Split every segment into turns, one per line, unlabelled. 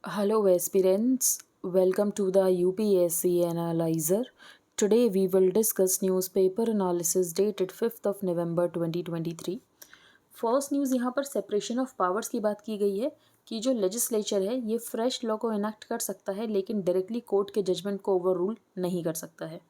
Hello, aspirants. Welcome to the UPSC Analyzer. Today we will discuss newspaper analysis dated 5th of November 2023. First news यहाँ पर separation of powers की बात की गई है कि जो लेजिस्लेचर है ये फ्रेश लॉ को इनैक्ट कर सकता है लेकिन डायरेक्टली कोर्ट के जजमेंट को ओवर रूल नहीं कर सकता है.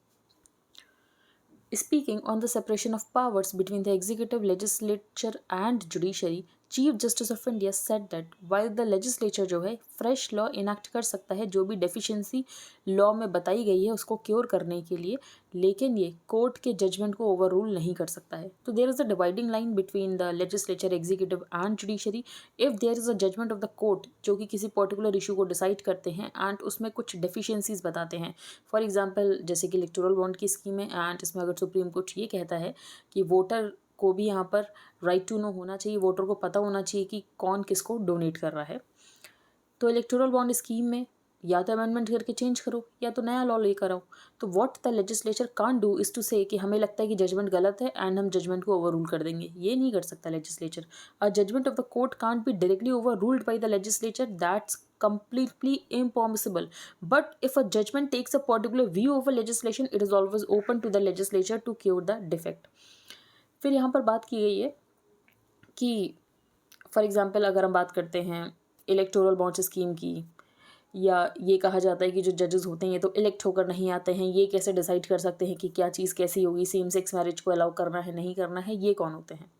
Speaking on the separation of powers between the executive, legislature and judiciary, chief justice of India said that while the legislature जो है फ्रेश लॉ इनैक्ट कर सकता है जो भी डेफिशिएंसी लॉ में बताई गई है उसको क्योर करने के लिए, लेकिन ये कोर्ट के जजमेंट को ओवर रूल नहीं कर सकता है. तो there is a dividing line between the legislature, executive and judiciary. If there is a judgement of the court जो कि किसी पर्टिकुलर इशू को डिसाइड करते हैं एंड उसमें कुछ डेफिशिएंसीज बताते हैं, फॉर एग्जाम्पल जैसे कि इलेक्टोरल बॉन्ड की स्कीम है एंड इसमें अगर सुप्रीम कोर्ट ये कहता है कि वोटर को भी यहाँ पर राइट टू नो होना चाहिए, वोटर को पता होना चाहिए कि कौन किसको डोनेट कर रहा है, तो इलेक्टोरल बॉन्ड स्कीम में या तो अमेंडमेंट करके चेंज करो या तो नया लॉ लेकर आओ. तो what the legislature can't do is to say कि हमें लगता है कि जजमेंट गलत है एंड हम जजमेंट को ओवर रूल कर देंगे. ये नहीं कर सकता legislature. A judgement of the court can't be directly overruled by the legislature. That's completely impossible. But if a judgment takes a particular view of a legislation, it is always open to the legislature to cure the defect. फिर यहाँ पर बात की गई है कि for example अगर हम बात करते हैं इलेक्टोरल बॉन्ड स्कीम की, या ये कहा जाता है कि जो जजेस होते हैं ये तो इलेक्ट होकर नहीं आते हैं, ये कैसे डिसाइड कर सकते हैं कि क्या चीज़ कैसी होगी, सेम सेक्स मैरिज को अलाउ करना है नहीं करना है, ये कौन होते हैं,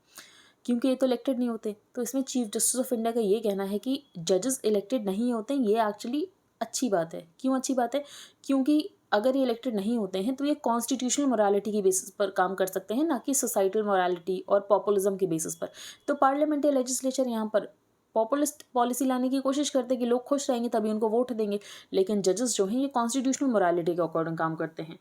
क्योंकि ये तो इलेक्टेड नहीं होते. तो इसमें चीफ जस्टिस ऑफ इंडिया का ये कहना है कि जजेस इलेक्टेड नहीं होते हैं. ये एक्चुअली अच्छी बात है. क्यों अच्छी बात है? क्योंकि अगर ये इलेक्टेड नहीं होते हैं तो ये कॉन्स्टिट्यूशनल मोरालिटी की बेसिस पर काम कर सकते हैं, ना कि सोसाइटल मोरालिटी और पॉपुलिज्म की बेसिस पर. तो पार्लियामेंट या लेजिस्लेचर यहाँ पर पॉपुलिस्ट पॉलिसी लाने की कोशिश करते हैं कि लोग खुश रहेंगे तभी उनको वोट देंगे, लेकिन जजेस जो हैं ये कॉन्स्टिट्यूशनल मोरालिटी के अकॉर्डिंग काम करते हैं.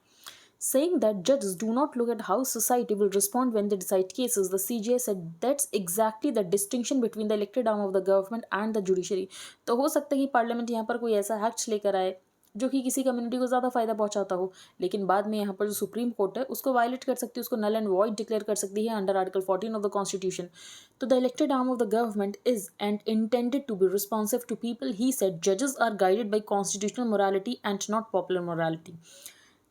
Saying that judges do not look at how society will respond when they decide cases, the CJI said that's exactly the distinction between the elected arm of the government and the judiciary. तो हो सकता है कि parliament यहाँ पर कोई ऐसा act लेकर आए जो कि किसी कम्युनिटी को ज़्यादा फायदा पहुंचाता हो, लेकिन बाद में यहाँ पर जो सुप्रीम कोर्ट है उसको वायलेट कर सकती है, उसको नल एंड वॉइड डिक्लेयर कर सकती है under article 14 of the constitution. तो the elected arm of the government is and intended to be responsive to people. He said जजेस are guided by constitutional morality and not popular morality.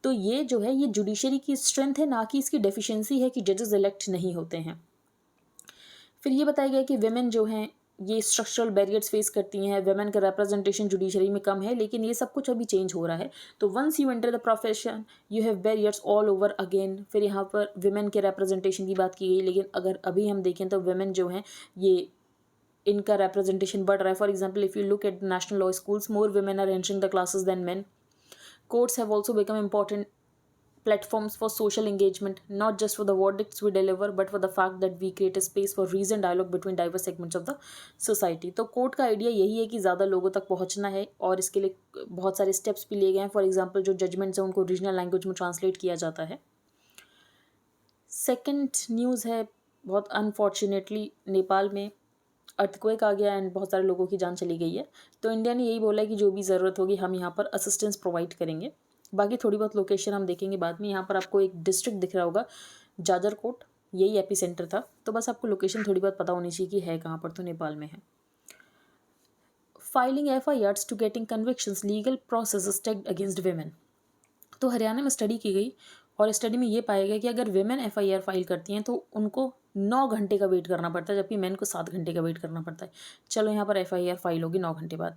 तो ये जो है ये जुडिशरी की strength है, ना कि इसकी डेफिशिएंसी है कि जजेस इलेक्ट नहीं होते हैं. फिर ये बताया गया कि वेमेन जो हैं ये स्ट्रक्चरल बैरियर्स फेस करती हैं, वेमेन का रिप्रेजेंटेशन जुडिशरी में कम है, लेकिन ये सब कुछ अभी चेंज हो रहा है. तो once you enter the profession you have barriers all over again. फिर यहाँ पर वेमेन के रिप्रेजेंटेशन की बात की गई, लेकिन अगर अभी हम देखें तो वेमेन जो हैं ये इनका रिप्रेजेंटेशन बढ़ रहा है. For example if you look at national law schools, more women are entering the classes than men. Courts have also become important platforms for social engagement, not just for the verdicts we deliver, but for the fact that we create a space for reasoned dialogue between diverse segments of the society. तो court का idea यही है कि ज़्यादा लोगों तक पहुंचना है और इसके लिए बहुत सारे स्टेप्स भी लिए गए हैं. फॉर एग्जांपल जो जजमेंट्स हैं उनको रीजनल लैंग्वेज में ट्रांसलेट किया जाता है. सेकेंड न्यूज़ है, बहुत अनफॉर्चुनेटली नेपाल में अर्थक्वेक आ गया एंड बहुत सारे लोगों की जान चली गई है. तो इंडिया ने यही बोला है कि जो भी ज़रूरत होगी हम यहाँ पर असिस्टेंस प्रोवाइड करेंगे. बाकी थोड़ी बहुत लोकेशन हम देखेंगे बाद में. यहाँ पर आपको एक डिस्ट्रिक्ट दिख रहा होगा जाजरकोट, यही एपी सेंटर था. तो बस आपको लोकेशन थोड़ी बहुत पता होनी चाहिए कि है कहाँ पर. तो नेपाल में है. Filing FIRs to getting convictions, legal process taken against women. तो हरियाणा में स्टडी की गई और स्टडी में ये पाया गया कि अगर वेमेन FIR फाइल करती हैं तो उनको 9 घंटे का वेट करना पड़ता है, जबकि मेन को 7 घंटे का वेट करना पड़ता है. चलो यहाँ पर FIR फाइल होगी 9 घंटे बाद.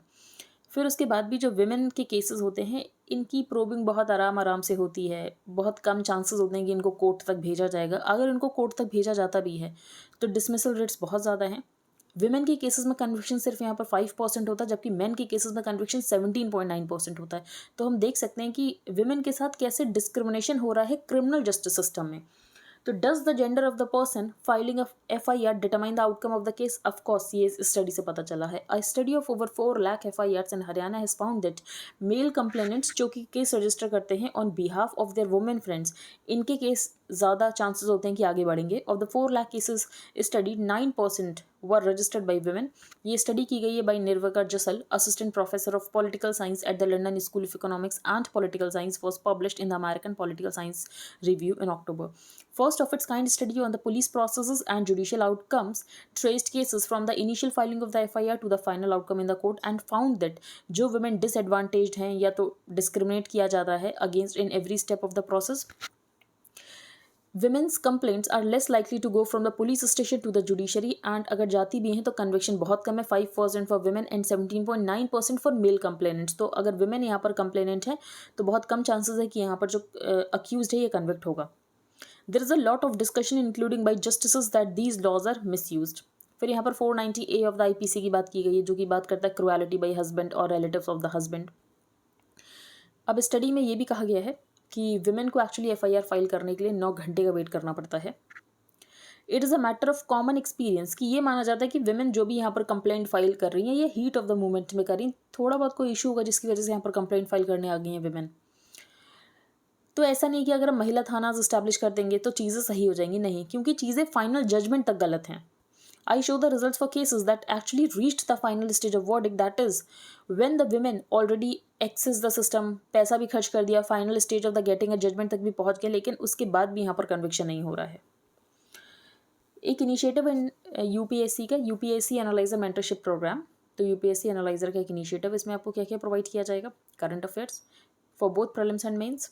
फिर उसके बाद भी जो वेमेन के केसेस होते हैं इनकी प्रोबिंग बहुत आराम से होती है. बहुत कम चांसेस होते हैं कि इनको कोर्ट तक भेजा जाएगा. अगर इनको कोर्ट तक भेजा जाता भी है तो डिसमिसल रेट्स बहुत ज़्यादा हैं. विमेन के केसेस में कन्विक्शन सिर्फ यहाँ पर 5% होता है, जबकि मेन के केसेस में कन्विक्शन 17.9% होता है. तो हम देख सकते हैं कि विमेन के साथ कैसे डिस्क्रिमिनेशन हो रहा है क्रिमिनल जस्टिस सिस्टम में. तो does the gender of the person filing of FIR determine the outcome of the case? Of course ये इस स्टडी से पता चला है. A study of over 4 lakh FIRs in Haryana has found that male complainants जो कि केस रजिस्टर करते हैं on behalf of their women friends, इनके केस ज़्यादा चांसेस होते हैं कि आगे बढ़ेंगे। Of the 4 lakh cases studied 9% were registered by women. ये स्टडी की गई है by Nirvika Jasal, assistant professor of political science at the London School of Economics and Political Science, was published in the American Political Science Review in October. First of its kind study on the police processes and judicial outcomes traced cases from the initial filing of the FIR to the final outcome in the court and found that जो women disadvantaged हैं या तो discriminate किया जाता है against in every step of the process, women's complaints are less likely to go from the police station to the judiciary, and अगर जाती भी हैं तो conviction बहुत कम है, 5% for women and 17.9% for male complainants। तो अगर women यहाँ पर complainant है तो बहुत कम chances है कि यहाँ पर जो accused है ये convict होगा। There is a lot of discussion including by justices that these laws are misused। फिर यहाँ पर 490A of the IPC की बात की गई है जो कि बात करता है cruelty by husband और relatives of the husband। अब स्टडी में ये भी कहा गया है कि विमेन को एक्चुअली FIR फाइल करने के लिए 9 घंटे का वेट करना पड़ता है। It is a matter of common experience कि ये माना जाता है कि विमेन जो भी यहाँ पर कंप्लेंट फाइल कर रही हैं ये हीट ऑफ द मोमेंट में कर रही हैं, थोड़ा बहुत कोई इशू होगा जिसकी वजह से यहाँ पर कंप्लेंट फाइल करने आ गई हैं विमेन। तो ऐसा नहीं कि अगर हम महिला थाना इस्टेब्लिश कर देंगे तो चीज़ें सही हो जाएंगी, नहीं, क्योंकि चीज़ें फाइनल जजमेंट तक गलत हैं। I show the results for cases that actually reached the final stage of verdict, that is when the women already access the system, पैसा भी खर्च कर दिया, final stage of the getting a judgement तक भी पहुंच गए, लेकिन उसके बाद भी यहाँ पर कन्विक्शन नहीं हो रहा है। एक इनिशिएटिव इन यूपीएससी का यूपीएससी एनालाइजर मेंटरशिप प्रोग्राम। तो यूपीएससी एनालाइजर का एक इनिशिएटिव, इसमें आपको क्या क्या प्रोवाइड किया जाएगा? Current affairs for both prelims and mains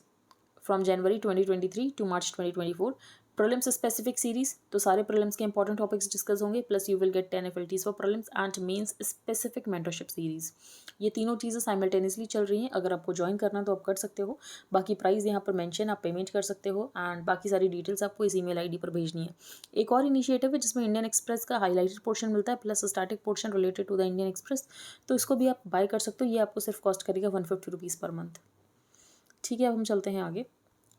from January 2023 to March 2024। Prelims specific series, तो सारे प्रीलिम्स के इंपॉर्टेंट टॉपिक्स डिस्कस होंगे, plus you will get 10 FLTs for prelims and mains specific mentorship series. ये तीनों चीज़ें simultaneously चल रही हैं। अगर आपको ज्वाइन करना तो आप कर सकते हो। बाकी प्राइस यहाँ पर मेंशन, आप पेमेंट कर सकते हो एंड बाकी सारी डिटेल्स आपको इस ईमेल आईडी पर भेजनी है। एक और इनिशिएटिव है जिसमें इंडियन एक्सप्रेस का हाईलाइटेड पोर्शन मिलता है plus static portion related to the Indian Express, तो इसको भी आप बाय कर सकते हो। ये आपको सिर्फ कॉस्ट करेगा 150 रुपीज़ पर मंथ। ठीक है, अब हम चलते हैं आगे।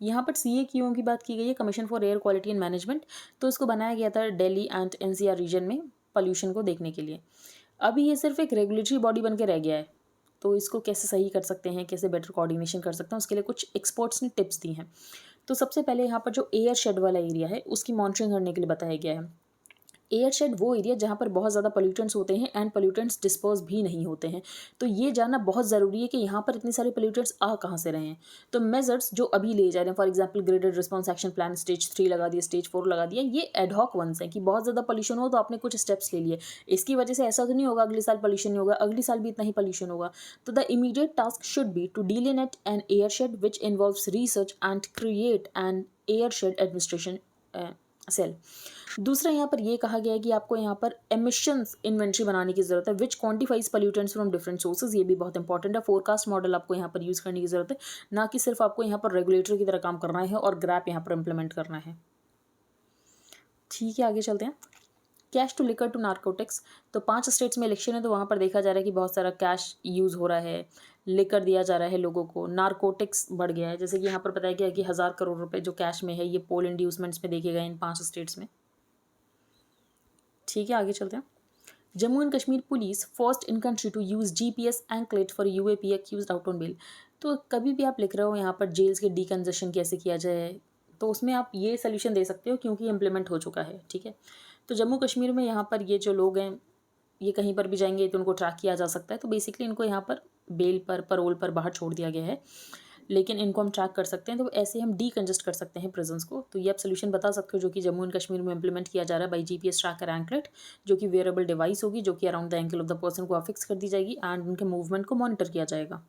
यहाँ पर CAQO की बात की गई है, commission for air quality and management. तो इसको बनाया गया था दिल्ली एंड NCR रीजन में पोल्यूशन को देखने के लिए। अभी ये सिर्फ एक रेगुलेटरी बॉडी बन के रह गया है, तो इसको कैसे सही कर सकते हैं, कैसे बेटर कोऑर्डिनेशन कर सकते हैं, उसके लिए कुछ एक्सपर्ट्स ने टिप्स दी हैं। तो सबसे पहले यहाँ पर जो एयर शेड वाला एरिया है उसकी मॉनिटरिंग करने के लिए बताया गया है। एयर शेड वो एरिया जहाँ पर बहुत ज़्यादा पोल्यूटेंट्स होते हैं एंड पोल्यूटेंट्स डिस्पर्स भी नहीं होते हैं, तो ये जानना बहुत ज़रूरी है कि यहाँ पर इतने सारे पोल्यूटेंट्स आ कहाँ से रहे हैं। तो मेजर्स जो अभी ले जा रहे हैं, for example graded response action plan stage 3 लगा दिया, स्टेज 4 लगा दिया, ये एडहॉक वंस हैं कि बहुत ज़्यादा पोल्यूशन हो तो आपने कुछ स्टेप्स ले लिए, इसकी वजह से ऐसा तो नहीं होगा अगले साल पोल्यूशन नहीं होगा, अगली साल भी इतना ही पोल्यूशन होगा। तो the immediate task should be to delineate an air shed which involves research and create an air shed administration cell. दूसरा यहाँ पर ये कहा गया है कि आपको यहाँ पर एमिशंस इन्वेंट्री बनाने की जरूरत है विच quantifies pollutants from different sources. ये भी बहुत इंपॉर्टेंट है। फोरकास्ट मॉडल आपको यहाँ पर यूज़ करने की जरूरत है, ना कि सिर्फ आपको यहाँ पर रेगुलेटर की तरह काम करना है और ग्रैप यहाँ पर इम्प्लीमेंट करना है। ठीक है, आगे चलते हैं। Cash to liquor to narcotics. तो 5 स्टेट्स में इलेक्शन है, तो वहाँ पर देखा जा रहा है कि बहुत सारा कैश यूज़ हो रहा है, लिकर दिया जा रहा है लोगों को, नारकोटिक्स बढ़ गया है। जैसे कि यहाँ पर बताया गया है कि 1000 करोड़ रुपए जो कैश में है ये पोल इंड्यूसमेंट्स में देखे गए इन 5 स्टेट्स में। ठीक है, आगे चलते हैं। Jammu and Kashmir police first in country to use GPS anklet for UAP accused out on bail. तो कभी भी आप लिख रहे हो यहाँ पर जेल्स के डीकंजेशन कैसे किया जाए, तो उसमें आप ये सोल्यूशन दे सकते हो क्योंकि इम्प्लीमेंट हो चुका है। ठीक है, तो जम्मू कश्मीर में यहाँ पर ये जो लोग हैं ये कहीं पर भी जाएंगे तो उनको ट्रैक किया जा सकता है, तो बेसिकली इनको यहाँ पर बेल पर, परोल पर बाहर छोड़ दिया गया है, लेकिन इनको हम ट्रैक कर सकते हैं। तो ऐसे हम डीकंजेस्ट कर सकते हैं प्रिजन्स को। तो ये आप सोल्यूशन बता सकते हो जो कि जम्मू एंड कश्मीर में इंप्लीमेंट किया जा रहा है बाई GPS ट्रैकर एंकलेट, जो कि वेयरेबल डिवाइस होगी जो कि around the ankle of the person को फिक्स कर दी जाएगी एंड उनके मूवमेंट को मॉनिटर किया जाएगा।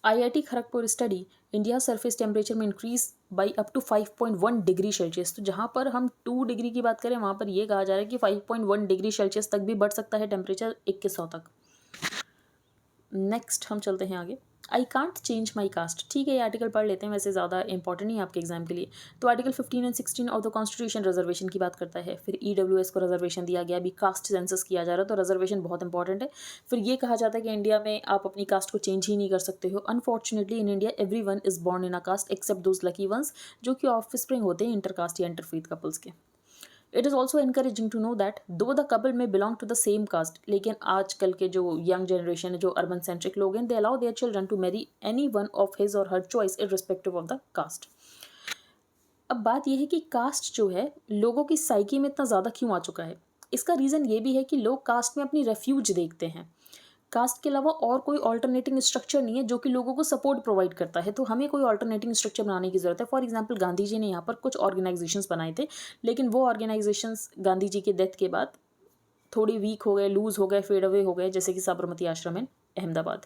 IIT Kharagpur study India surface temperature में increase by up to 5.1 degree Celsius. तो जहाँ पर हम 2 डिग्री की बात करें वहाँ पर ये कहा जा रहा है कि 5.1 डिग्री सेल्सियस तक भी बढ़ सकता है टेम्परेचर 2100 तक। नेक्स्ट हम चलते हैं आगे। I can't change my caste. ठीक है, ये आर्टिकल पढ़ लेते हैं, वैसे ज़्यादा इंपॉर्टेंट नहीं है आपके एग्जाम के लिए। तो article 15 and 16 of the constitution reservation की बात करता है। फिर EWS को रिजर्वेशन दिया गया, अभी कास्ट सेंसस किया जा रहा है, तो रिजर्वेशन बहुत इंपॉर्टेंट है। फिर ये कहा जाता है कि इंडिया में आप अपनी कास्ट को चेंज ही नहीं कर सकते हो। Unfortunately in India every one is born in a caste except those lucky ones जो कि ऑफस्प्रिंग होते हैं इंटरकास्ट या इंटरफेथ कपल्स के। It is also encouraging to know that though the couple में belong to the same caste, लेकिन आजकल के जो यंग जनरेशन है, जो अर्बन सेंट्रिक लोग हैं, they allow their children to marry any one of his or her choice irrespective of the caste. अब बात यह है कि कास्ट जो है लोगों की साइकी में इतना ज़्यादा क्यों आ चुका है। इसका रीज़न ये भी है कि लोग कास्ट में अपनी रेफ्यूज देखते हैं। कास्ट के अलावा और कोई ऑल्टरनेटिंग स्ट्रक्चर नहीं है जो कि लोगों को सपोर्ट प्रोवाइड करता है, तो हमें कोई ऑल्टरनेटिंग स्ट्रक्चर बनाने की ज़रूरत है। फॉर एग्जांपल गांधी जी ने यहाँ पर कुछ ऑर्गेनाइजेशंस बनाए थे, लेकिन वो ऑर्गेनाइजेशंस गांधी जी के डेथ के बाद थोड़ी वीक हो गए, लूज़ हो गए, फेड अवे हो गए, जैसे कि Sabarmati Ashram in Ahmedabad.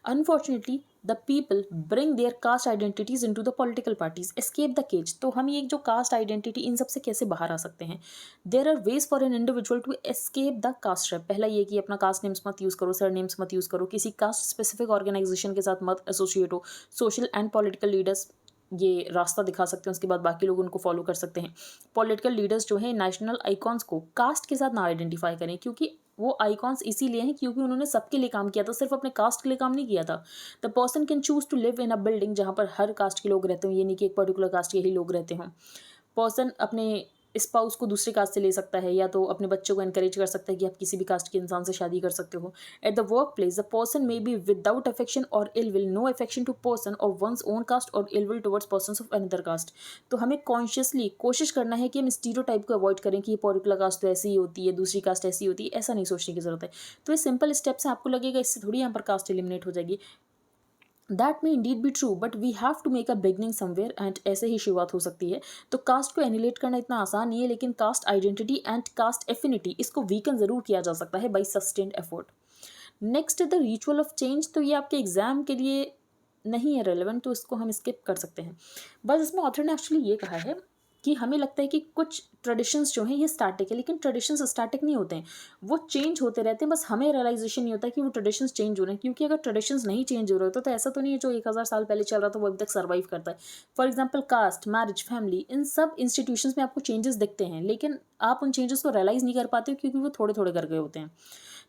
Unfortunately the people bring their caste identities into the political parties, escape the cage. तो हम ये जो कास्ट आइडेंटिटी इन सब से कैसे बाहर आ सकते हैं। There are ways for an individual to escape the caste trap. पहला ये कि अपना कास्ट नेम्स मत यूज़ करो, सर नेम्स मत यूज़ करो, किसी कास्ट स्पेसिफिक ऑर्गेनाइजेशन के साथ मत एसोसिएट हो। सोशल एंड पॉलिटिकल लीडर्स ये रास्ता दिखा सकते हैं, उसके बाद बाकी लोग उनको फॉलो कर सकते हैं। पॉलिटिकल लीडर्स जो है नेशनल आइकॉन्स को कास्ट के साथ ना आइडेंटिफाई करें, क्योंकि वो आइकॉन्स इसीलिए हैं क्योंकि उन्होंने सबके लिए काम किया था, सिर्फ अपने कास्ट के लिए काम नहीं किया था। The person can choose to live in a building जहाँ पर हर कास्ट के लोग रहते हों, ये नहीं कि एक पर्टिकुलर कास्ट के ही लोग रहते हों। पर्सन अपने स्पाउस को दूसरे कास्ट से ले सकता है, या तो अपने बच्चों को एनकरेज कर सकता है कि आप किसी भी कास्ट के इंसान से शादी कर सकते हो। At the work place the person may be without affection or ill will, no affection to person of one's own caste or ill will towards person of another caste. तो हमें कॉन्शियसली कोशिश करना है कि हम स्टीरियोटाइप को avoid करें कि ये पर्टिकुलर कास्ट तो ऐसी ही होती है, दूसरी कास्ट ऐसी होती है, ऐसा नहीं सोचने की जरूरत है। तो ये सिंपल स्टेप्स हैं, आपको लगेगा इससे थोड़ी यहाँ पर कास्ट एलिमिनेट हो जाएगी। That may indeed be true but we have to make a beginning somewhere, and ऐसे ही शुरुआत हो सकती है। तो कास्ट को एनिलेट करना इतना आसान नहीं है, लेकिन caste identity and caste affinity इसको वीकन ज़रूर किया जा सकता है by sustained effort. Next the ritual of change, तो ये आपके एग्जाम के लिए नहीं है रेलेवेंट, तो इसको हम स्किप कर सकते हैं। बस इसमें ऑथर ने एक्चुअली ये कहा है कि हमें लगता है कि कुछ ट्रेडिशंस जो हैं ये स्टैटिक है, लेकिन ट्रेडिशंस स्टैटिक नहीं होते हैं, वो चेंज होते रहते हैं। बस हमें रियलाइजेशन नहीं होता कि वो ट्रेडिशंस चेंज हो रहे हैं, क्योंकि अगर ट्रेडिशंस नहीं चेंज हो रहे होते तो ऐसा तो नहीं है जो 1000 साल पहले चल रहा था वो अभी तक सर्वाइव करता है। For example caste, marriage, family, इन सब इंस्टीट्यूशंस में आपको चेंजेस दिखते हैं, लेकिन आप उन चेंजेस को रियलाइज नहीं कर पाते हो क्योंकि वो थोड़े थोड़े कर गए होते हैं।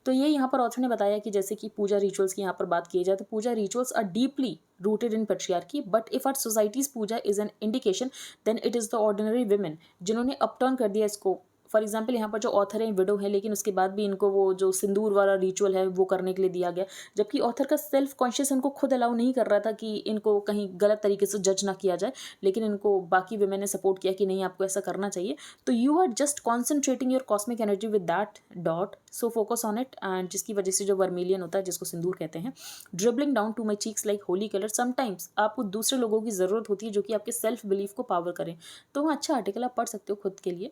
तो ये यहाँ पर ऑथर ने बताया कि जैसे कि पूजा रिचुअल्स की यहाँ पर बात की जाए तो puja rituals are deeply rooted in patriarchy, but if our societies puja is an indication then it is the ordinary women जिन्होंने अपटर्न कर दिया इसको। फॉर एग्जाम्पल यहाँ पर जो ऑथर है विडो है, लेकिन उसके बाद भी इनको वो जो सिंदूर वाला रिचुअल है वो करने के लिए दिया गया, जबकि ऑथर का सेल्फ कॉन्शियस इनको खुद अलाउ नहीं कर रहा था कि इनको कहीं गलत तरीके से जज ना किया जाए, लेकिन इनको बाकी विमेन ने सपोर्ट किया कि नहीं आपको ऐसा करना चाहिए। तो you are just concentrating your cosmic energy with that dot, so focus on it, and जिसकी वजह से जो वर्मिलियन होता है जिसको सिंदूर कहते हैं, dribbling down to my cheeks like Holi colour. Sometimes आपको दूसरे लोगों की ज़रूरत होती है जो कि आपके सेल्फ बिलीफ को पावर करें। तो वहाँ अच्छा आर्टिकल आप पढ़ सकते हो खुद के लिए।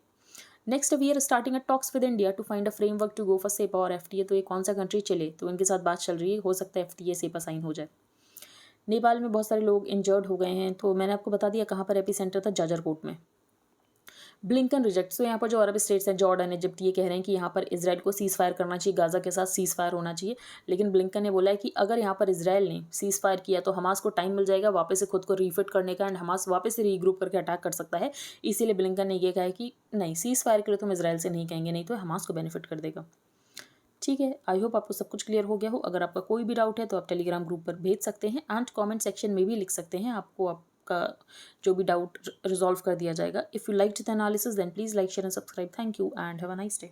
Next we are starting a talks with India to find a framework to go for CEPA और एफटीए। तो ये कौन सा कंट्री चले, तो इनके साथ बात चल रही है, हो सकता है एफटीए सेपा साइन हो जाए। नेपाल में बहुत सारे लोग इंजर्ड हो गए हैं, तो मैंने आपको बता दिया कहाँ पर एपी सेंटर था, जाजरकोट में। ब्लिंकन रिजेक्ट, तो यहाँ पर जो अरब स्टेट्स हैं जॉर्डन, इजिप्ट, ये कह रहे हैं कि यहाँ पर इजराइल को सीज़ फायर करना चाहिए, गाज़ा के साथ सीज़ फायर होना चाहिए। लेकिन ब्लिंकन ने बोला है कि अगर यहाँ पर इजराइल ने सीज़ फायर किया तो हमास को टाइम मिल जाएगा वापस से खुद को रीफिट करने का, एंड हमास वापस से रीग्रुप करके अटैक कर सकता है। इसीलिए ब्लिंकन ने ये कहा है कि नहीं, सीज़ फायर के लिए तुम इजराइल से नहीं कहेंगे, नहीं तो हमास को बेनिफिट कर देगा। ठीक है, आई होप आपको सब कुछ क्लियर हो गया हो। अगर आपका कोई भी डाउट है तो आप टेलीग्राम ग्रुप पर भेज सकते हैं, एंड कमेंट सेक्शन में भी लिख सकते हैं, आपको आपका जो भी डाउट रिजॉल्व कर दिया जाएगा। If you like the analysis then please like, share and subscribe. Thank you and have a nice day.